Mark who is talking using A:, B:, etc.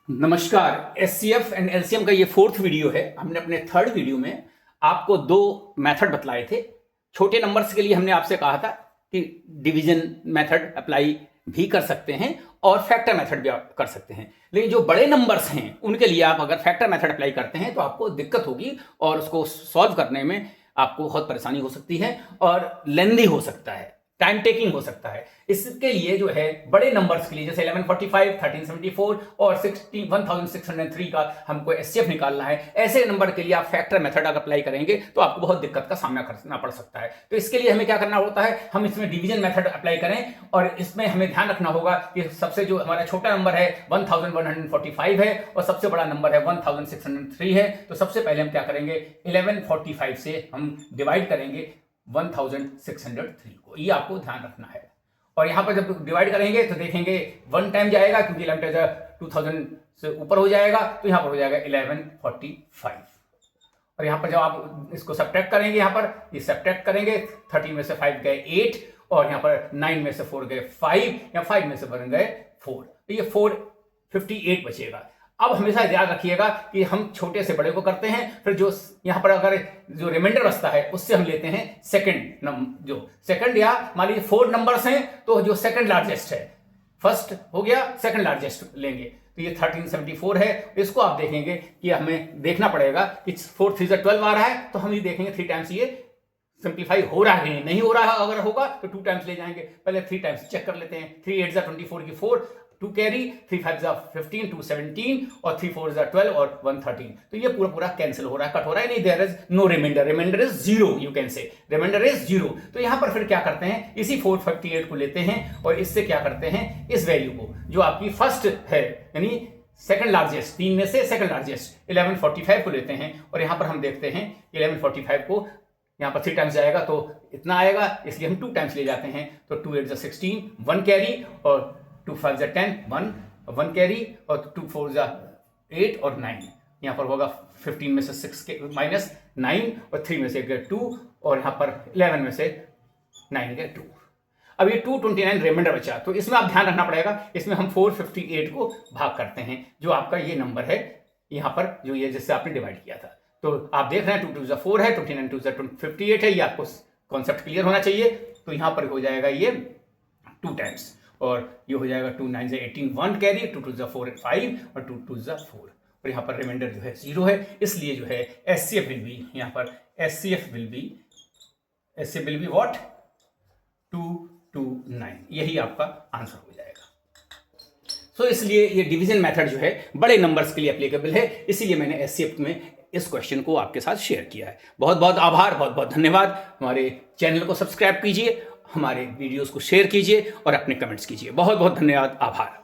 A: नमस्कार। HCF and LCM का ये फोर्थ वीडियो है। हमने अपने थर्ड वीडियो में आपको दो मेथड बतलाए थे। छोटे नंबर्स के लिए हमने आपसे कहा था कि डिवीजन मेथड अप्लाई भी कर सकते हैं और फैक्टर मेथड भी आप कर सकते हैं, लेकिन जो बड़े नंबर्स हैं उनके लिए आप अगर फैक्टर मेथड अप्लाई करते हैं तो आपको दिक्कत होगी और उसको सॉल्व करने में आपको बहुत परेशानी हो सकती है और लेंदी हो सकता है, टाइम टेकिंग हो सकता है। इसके लिए जो है बड़े नंबर्स के लिए जैसे 1145, 1374 और 1603 का हमको एचसीएफ निकालना है, ऐसे नंबर के लिए आप फैक्टर मेथड अगर अप्लाई करेंगे तो आपको बहुत दिक्कत का सामना करना पड़ सकता है। तो इसके लिए हमें क्या करना होता है, हम इसमें डिवीजन मेथड अप्लाई करें और इसमें हमें ध्यान रखना होगा कि सबसे जो हमारा छोटा नंबर है 1145 है और सबसे बड़ा नंबर है 1603 है। तो सबसे पहले हम क्या करेंगे, 1145 से हम डिवाइड करेंगे 1603 को, ये आपको ध्यान रखना है। और यहां पर जब डिवाइड करेंगे तो देखेंगे 1 टाइम जाएगा क्योंकि 2000 से ऊपर हो जाएगा, तो यहां पर हो जाएगा 1145। और यहां पर जब आप इसको सब्ट्रैक्ट करेंगे, यहां पर ये सब्ट्रैक्ट करेंगे, 13 में से 5 गए 8 और यहां पर 9 में से 4 गए 5 या 5 में से बन गए 4, तो ये 458 बचेगा। अब हमेशा याद रखिएगा कि हम छोटे से बड़े को करते हैं, फिर जो यहां पर अगर जो रिमाइंडर बचता है उससे हम लेते हैं सेकंड नंबर, जो सेकंड या मान लीजिए 4 नंबर्स हैं तो जो सेकंड लार्जेस्ट है, फर्स्ट हो गया सेकंड लार्जेस्ट लेंगे, तो ये 1374 है। इसको आप देखेंगे कि हमें देखना पड़ेगा कि 4 3 12 आ रहा है, तो हम ये देखेंगे 3 टाइम्स ये सिंप्लीफाई हो रहा है, नहीं हो रहा है, अगर होगा तो 2 टाइम्स ले जाएंगे। पहले 3 टाइम्स चेक कर लेते हैं। 3 8 24 की 4, 2 कैरी, 3 5 15, 2 17 और 3 4 12 और 1 13। तो ये पूरा कैंसिल हो रहा है, कट हो रहा है, नहीं, there is no reminder, reminder is 0, you can say reminder is 0। तो यहां पर फिर क्या करते हैं, इसी 458 को लेते हैं और इससे क्या करते हैं, इस वैल्यू को जो आपकी फर्स्ट है यानी सेकंड लार्जेस्ट, 3 में से सेकंड लार्जेस्ट 1145 को लेते हैं और यहां पर हम देखते हैं 1145 को यहां पर 3 टाइम्स जाएगा तो इतना आएगा, इसलिए हम 2 टाइम्स ले जाते हैं। तो 2 8 16, 1 कैरी और 2 5 10, 1 कैरी और 2 4 8 और 9। यहां पर होगा 15 में से 6 के माइनस 9 और 3 में से 2 और यहां पर 11 में से 9 के 2। अब ये 229 रिमाइंडर बचा, तो इसमें आप ध्यान रखना पड़ेगा, इसमें हम 458 को भाग करते हैं, जो आपका ये नंबर है यहां पर जो ये जिससे आपने डिवाइड किया था। तो आप देख रहे हैं 2 2 4 है, 29 2 58 है, ये आपको कॉन्सेप्ट क्लियर होना चाहिए। तो यहां पर हो जाएगा ये 2 टाइम्स और ये हो जाएगा 2 9 18, 1 कैरी, 2 2 4 5 और 2 2 4 और यहाँ पर रिमाइंडर जो है 0 है, इसलिए जो है एचसीएफ विल बी, यहाँ पर एचसीएफ विल बी व्हाट 229, यही आपका आंसर हो जाएगा। सो इसलिए ये डिवीजन मेथड जो है बड़े नंबर्स के लिए एप्लीकेबल है, इसीलिए मैंने एचसीएफ में इस क्वेश्चन को आपके साथ शेयर किया है। बहुत बहुत आभार, बहुत बहुत धन्यवाद। हमारे चैनल को सब्सक्राइब कीजिए, हमारे वीडियोस को शेयर कीजिए और अपने कमेंट्स कीजिए। बहुत बहुत धन्यवाद, आभार।